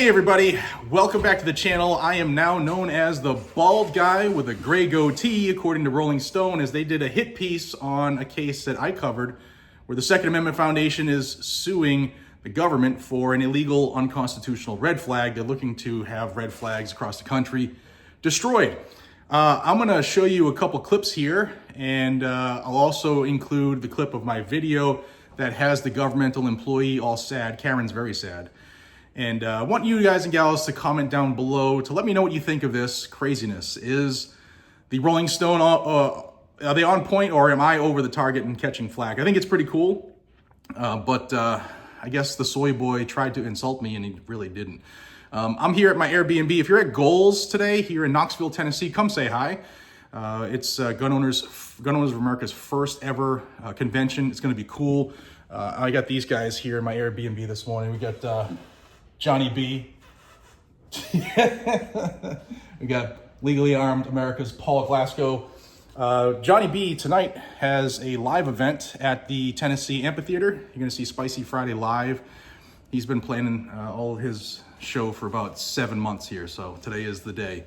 Hey everybody, welcome back to the channel. I am now known as the bald guy with a gray goatee, according to Rolling Stone, as they did a hit piece on a case that I covered where the Second Amendment Foundation is suing the government for an illegal, unconstitutional red flag. They're looking to have red flags across the country destroyed. I'm gonna show you a couple clips here, and I'll also include the clip of my video that has the governmental employee all sad. Karen's very sad. And I want you guys and gals to comment down below to let me know what you think of this craziness. Is the Rolling Stone, are they on point, or am I over the target and catching flack? I think it's pretty cool, but I guess the soy boy tried to insult me and he really didn't. I'm here at my Airbnb. If you're at Goals today here in Knoxville, Tennessee, come say hi. It's Gun Owners of America's first ever convention. It's gonna be cool. I got these guys here in my Airbnb this morning. We got Johnny B. We got Legally Armed America's Paul Glasgow. Johnny B tonight has a live event at the Tennessee Amphitheater. You're gonna see Spicy Friday live. He's been planning all of his show for about 7 months here, so today is the day.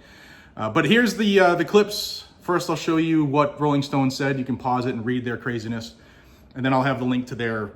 But here's the clips. First, I'll show you what Rolling Stone said. You can pause it and read their craziness, and then I'll have the link to their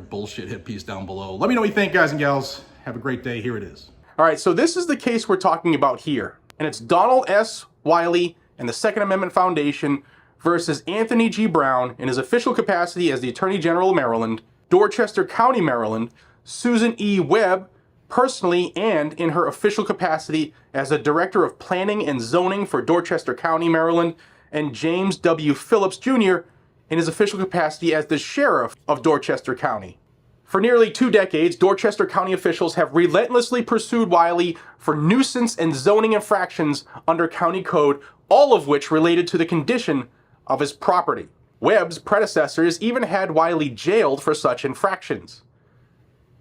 bullshit hit piece down below. Let me know what you think, guys and gals. Have a great day. Here it is. All right, so this is the case we're talking about here, and it's Donald S. Wiley and the Second Amendment Foundation versus Anthony G. Brown in his official capacity as the Attorney General of Maryland, Dorchester County, Maryland, Susan E. Webb personally and in her official capacity as the Director of Planning and Zoning for Dorchester County, Maryland, and James W. Phillips, Jr. in his official capacity as the Sheriff of Dorchester County. For nearly 2 decades, Dorchester County officials have relentlessly pursued Wiley for nuisance and zoning infractions under county code, all of which related to the condition of his property. Webb's predecessors even had Wiley jailed for such infractions.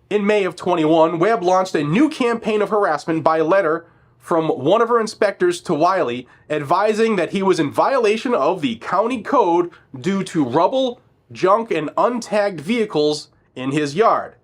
In May of 21, Webb launched a new campaign of harassment by letter from one of her inspectors to Wiley, advising that he was in violation of the county code due to rubble, junk, and untagged vehicles in his yard.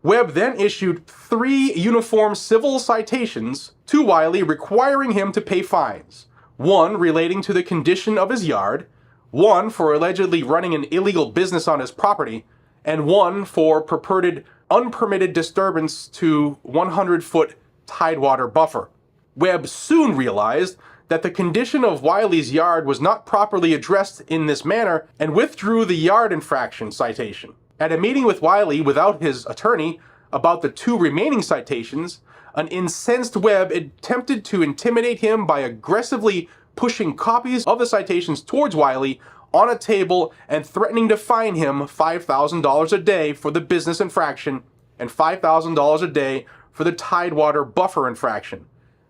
Webb then issued 3 uniform civil citations to Wiley requiring him to pay fines. 1 relating to the condition of his yard, 1 for allegedly running an illegal business on his property, and 1 for purported unpermitted disturbance to 100-foot tidewater buffer. Webb soon realized that the condition of Wiley's yard was not properly addressed in this manner and withdrew the yard infraction citation. At a meeting with Wiley without his attorney about the 2 remaining citations, an incensed Webb attempted to intimidate him by aggressively pushing copies of the citations towards Wiley on a table and threatening to fine him $5,000 a day for the business infraction and $5,000 a day for the tidewater buffer infraction.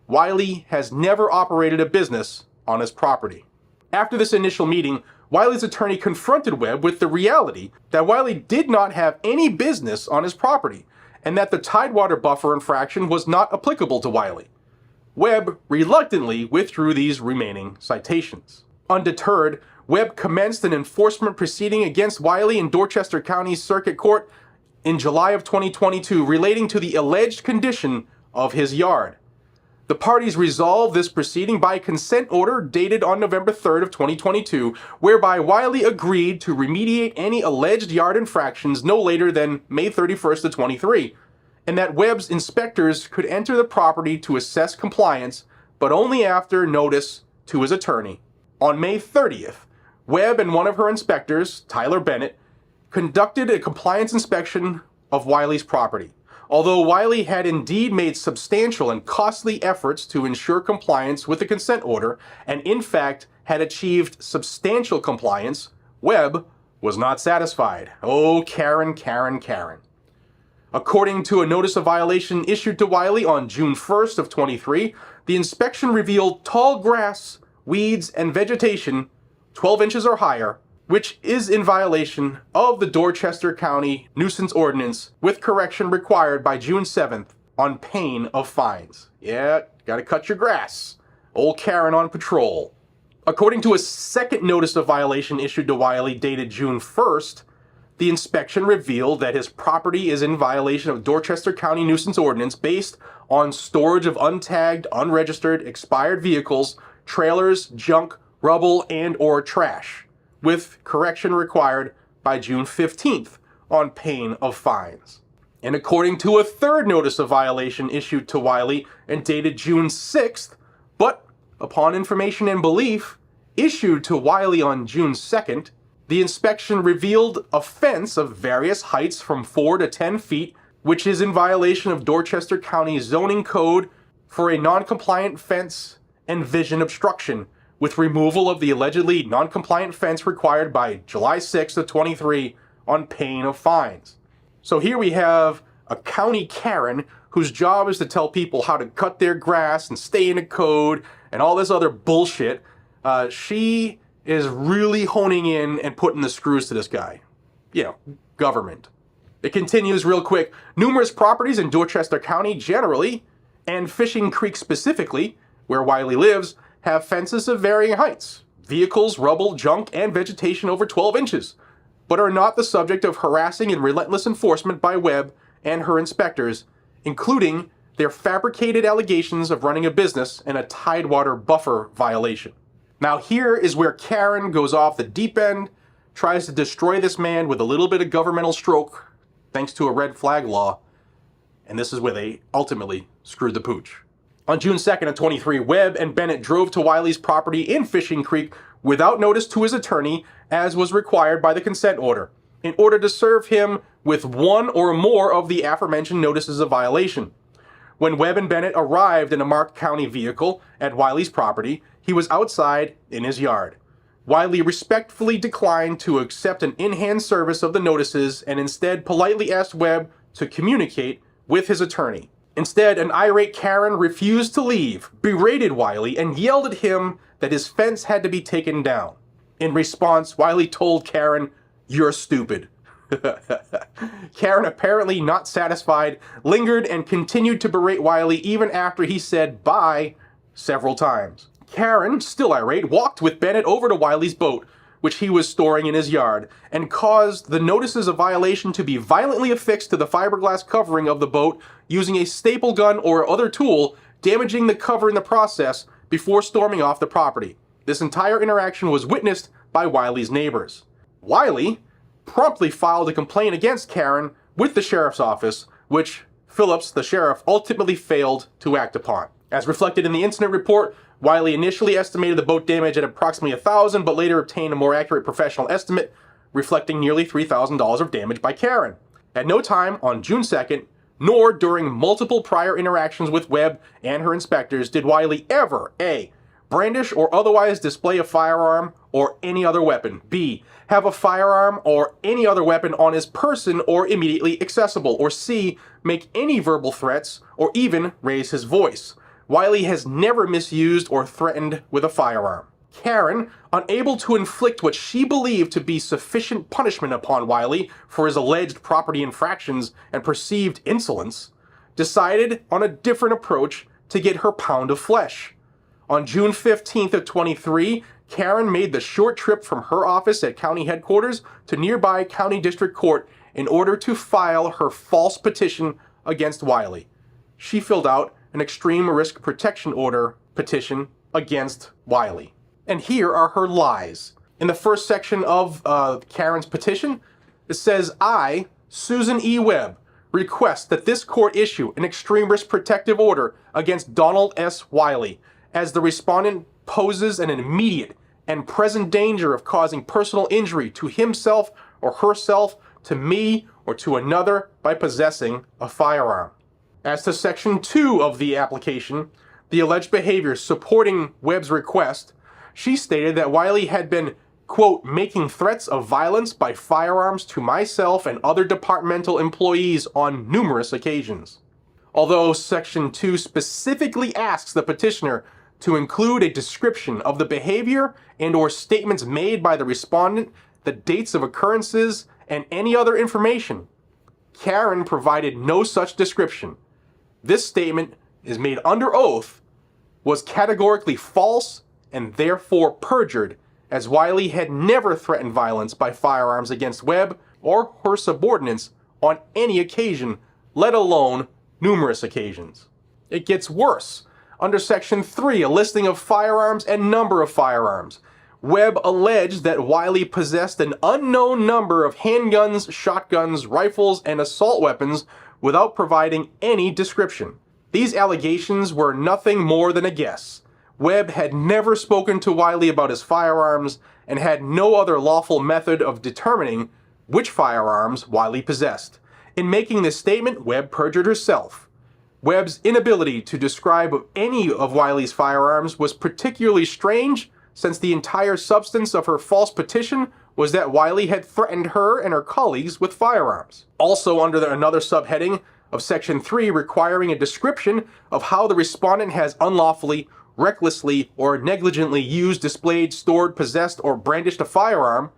Wiley has never operated a business on his property. After this initial meeting, Wiley's attorney confronted Webb with the reality that Wiley did not have any business on his property and that the tidewater buffer infraction was not applicable to Wiley. Webb reluctantly withdrew these remaining citations. Undeterred, Webb commenced an enforcement proceeding against Wiley in Dorchester County Circuit Court in July of 2022 relating to the alleged condition of his yard. The parties resolved this proceeding by consent order dated on November 3rd of 2022, whereby Wiley agreed to remediate any alleged yard infractions no later than May 31st of 23, and that Webb's inspectors could enter the property to assess compliance, but only after notice to his attorney. On May 30th, Webb and one of her inspectors, Tyler Bennett, conducted a compliance inspection of Wiley's property. Although Wiley had indeed made substantial and costly efforts to ensure compliance with the consent order, and in fact had achieved substantial compliance, Webb was not satisfied. Oh, Karen, Karen, Karen. According to a notice of violation issued to Wiley on June 1st of 23, the inspection revealed tall grass, weeds, and vegetation 12 inches or higher, which is in violation of the Dorchester County nuisance ordinance with correction required by June 7th on pain of fines. Yeah, gotta cut your grass. Old Karen on patrol. According to a second notice of violation issued to Wiley dated June 1st, The inspection revealed that his property is in violation of Dorchester County nuisance ordinance based on storage of untagged, unregistered, expired vehicles, trailers, junk, rubble, and/or trash, with correction required by June 15th on pain of fines. And according to a third notice of violation issued to Wiley and dated June 6th, but upon information and belief, issued to Wiley on June 2nd, the inspection revealed a fence of various heights from 4 to 10 feet, which is in violation of Dorchester County zoning code for a non-compliant fence and vision obstruction, with removal of the allegedly non-compliant fence required by July 6th of 23 on pain of fines. So here we have a county Karen whose job is to tell people how to cut their grass and stay in a code and all this other bullshit. She is really honing in and putting the screws to this guy. Government. It continues real quick. Numerous properties in Dorchester County generally, and Fishing Creek specifically, where Wiley lives, have fences of varying heights, vehicles, rubble, junk, and vegetation over 12 inches, but are not the subject of harassing and relentless enforcement by Webb and her inspectors, including their fabricated allegations of running a business and a Tidewater buffer violation. Now here is where Karen goes off the deep end, tries to destroy this man with a little bit of governmental stroke, thanks to a red flag law, and this is where they ultimately screwed the pooch. On June 2nd of 23, Webb and Bennett drove to Wiley's property in Fishing Creek without notice to his attorney, as was required by the consent order, in order to serve him with one or more of the aforementioned notices of violation. When Webb and Bennett arrived in a marked county vehicle at Wiley's property, he was outside in his yard. Wiley respectfully declined to accept an in-hand service of the notices and instead politely asked Webb to communicate with his attorney. Instead, an irate Karen refused to leave, berated Wiley, and yelled at him that his fence had to be taken down. In response, Wiley told Karen, "You're stupid." Karen, apparently not satisfied, lingered and continued to berate Wiley even after he said bye several times. Karen, still irate, walked with Bennett over to Wiley's boat, which he was storing in his yard, and caused the notices of violation to be violently affixed to the fiberglass covering of the boat using a staple gun or other tool, damaging the cover in the process before storming off the property. This entire interaction was witnessed by Wiley's neighbors. Wiley promptly filed a complaint against Karen with the sheriff's office, which Phillips, the sheriff, ultimately failed to act upon. As reflected in the incident report, Wiley initially estimated the boat damage at approximately $1,000, but later obtained a more accurate professional estimate, reflecting nearly $3,000 of damage by Karen. At no time on June 2nd, nor during multiple prior interactions with Webb and her inspectors, did Wiley ever, A, brandish or otherwise display a firearm or any other weapon, B, have a firearm or any other weapon on his person or immediately accessible, or C, make any verbal threats or even raise his voice. Wiley has never misused or threatened with a firearm. Karen, unable to inflict what she believed to be sufficient punishment upon Wiley for his alleged property infractions and perceived insolence, decided on a different approach to get her pound of flesh. On June 15th of 23, Karen made the short trip from her office at county headquarters to nearby county district court in order to file her false petition against Wiley. She filled out an extreme risk protection order petition against Wiley. And here are her lies. In the first section of Karen's petition, it says, "I, Susan E. Webb, request that this court issue an extreme risk protective order against Donald S. Wiley, as the respondent poses an immediate and present danger of causing personal injury to himself or herself, to me, or to another by possessing a firearm." As to Section 2 of the application, the alleged behavior supporting Webb's request, she stated that Wiley had been, quote, making threats of violence by firearms to myself and other departmental employees on numerous occasions. Although Section 2 specifically asks the petitioner to include a description of the behavior and or statements made by the respondent, the dates of occurrences, and any other information, Karen provided no such description. This statement is made under oath, was categorically false, and therefore perjured, as Wiley had never threatened violence by firearms against Webb or her subordinates on any occasion, let alone numerous occasions. It gets worse. Under Section 3, a listing of firearms and number of firearms, Webb alleged that Wiley possessed an unknown number of handguns, shotguns, rifles, and assault weapons without providing any description. These allegations were nothing more than a guess. Webb had never spoken to Wiley about his firearms and had no other lawful method of determining which firearms Wiley possessed. In making this statement, Webb perjured herself. Webb's inability to describe any of Wiley's firearms was particularly strange, since the entire substance of her false petition was that Wiley had threatened her and her colleagues with firearms. Also under another subheading of Section 3 requiring a description of how the respondent has unlawfully, recklessly, or negligently used, displayed, stored, possessed, or brandished a firearm,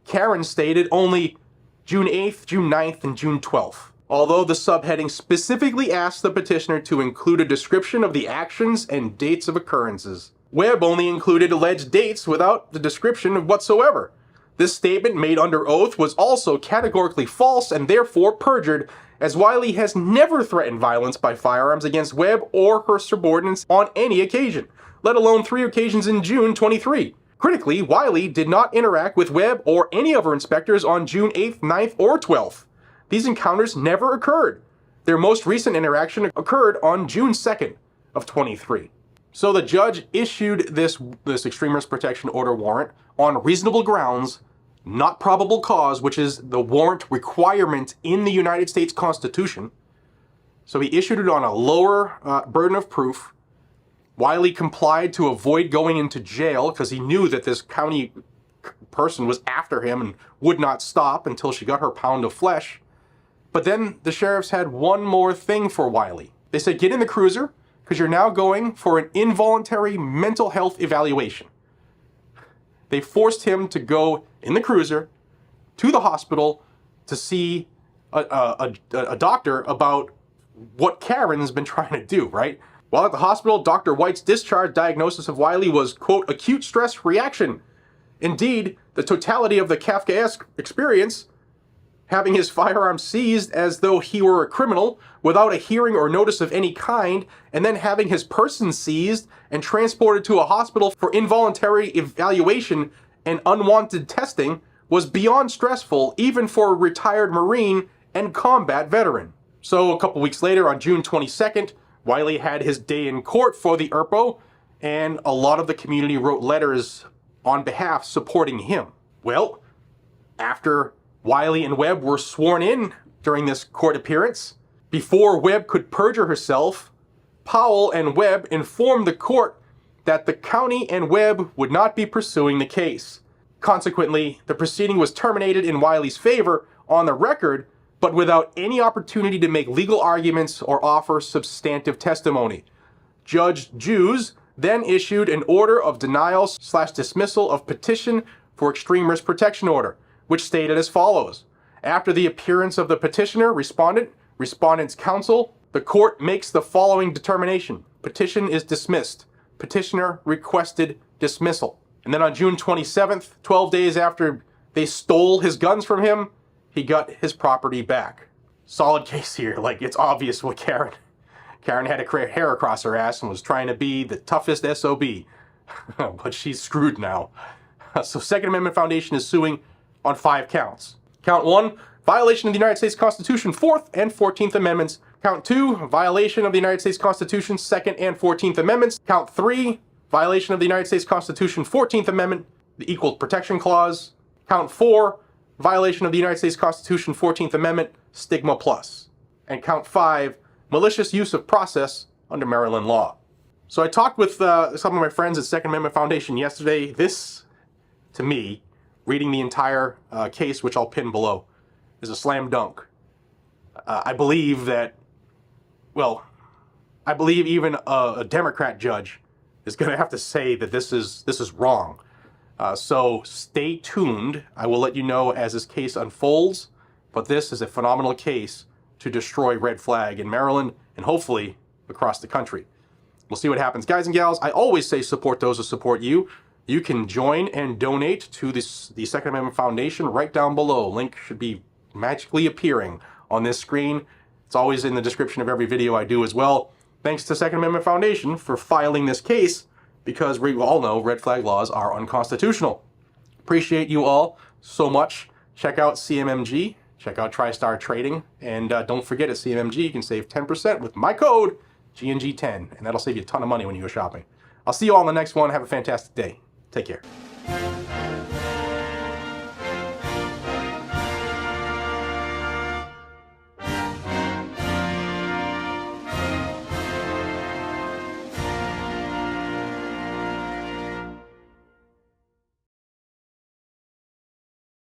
Karen stated only June 8th, June 9th, and June 12th. Although the subheading specifically asked the petitioner to include a description of the actions and dates of occurrences. Webb only included alleged dates without the description whatsoever. This statement made under oath was also categorically false and therefore perjured, as Wiley has never threatened violence by firearms against Webb or her subordinates on any occasion, let alone 3 occasions in June 23. Critically, Wiley did not interact with Webb or any of her inspectors on June 8th, 9th, or 12th. These encounters never occurred. Their most recent interaction occurred on June 2nd of 23. So the judge issued this extreme risk protection order warrant on reasonable grounds, not probable cause, which is the warrant requirement in the United States Constitution. So he issued it on a lower burden of proof. Wiley complied to avoid going into jail because he knew that this county person was after him and would not stop until she got her pound of flesh. But then the sheriffs had one more thing for Wiley. They said, get in the cruiser, because you're now going for an involuntary mental health evaluation. They forced him to go in the cruiser to the hospital to see a doctor about what Karen's been trying to do, right? While at the hospital, Dr. White's discharge diagnosis of Wiley was, quote, acute stress reaction. Indeed, the totality of the Kafkaesque experience, having his firearm seized as though he were a criminal without a hearing or notice of any kind, and then having his person seized and transported to a hospital for involuntary evaluation and unwanted testing, was beyond stressful even for a retired Marine and combat veteran. So a couple weeks later, on June 22nd, Wiley had his day in court for the ERPO, and a lot of the community wrote letters on behalf supporting him. Well, after Wiley and Webb were sworn in during this court appearance, before Webb could perjure herself, Powell and Webb informed the court that the county and Webb would not be pursuing the case. Consequently, the proceeding was terminated in Wiley's favor on the record, but without any opportunity to make legal arguments or offer substantive testimony. Judge Jews then issued an order of denial/dismissal of petition for extreme risk protection order, which stated as follows. After the appearance of the petitioner, respondent's counsel, the court makes the following determination. Petition is dismissed. Petitioner requested dismissal. And then on June 27th, 12 days after they stole his guns from him, he got his property back. Solid case here. Like, it's obvious what Karen had a hair across her ass and was trying to be the toughest SOB. But she's screwed now. So Second Amendment Foundation is suing on 5 counts. Count 1, violation of the United States Constitution, 4th and 14th Amendments. Count 2, violation of the United States Constitution, 2nd and 14th Amendments. Count 3, violation of the United States Constitution, 14th Amendment, the Equal Protection Clause. Count 4, violation of the United States Constitution, 14th Amendment, stigma plus. And count 5, malicious use of process under Maryland law. So I talked with some of my friends at Second Amendment Foundation yesterday. This, to me, reading the entire case, which I'll pin below, is a slam dunk. I believe that, well, I believe even a Democrat judge is going to have to say that this is wrong. So stay tuned. I will let you know as this case unfolds, but this is a phenomenal case to destroy red flag in Maryland and hopefully across the country. We'll see what happens. Guys and gals, I always say support those who support you. You can join and donate to the Second Amendment Foundation right down below. Link should be magically appearing on this screen. It's always in the description of every video I do as well. Thanks to Second Amendment Foundation for filing this case, because we all know red flag laws are unconstitutional. Appreciate you all so much. Check out CMMG, check out TriStar Trading, and don't forget at CMMG you can save 10% with my code GNG10, and that'll save you a ton of money when you go shopping. I'll see you all in the next one. Have a fantastic day. Take care.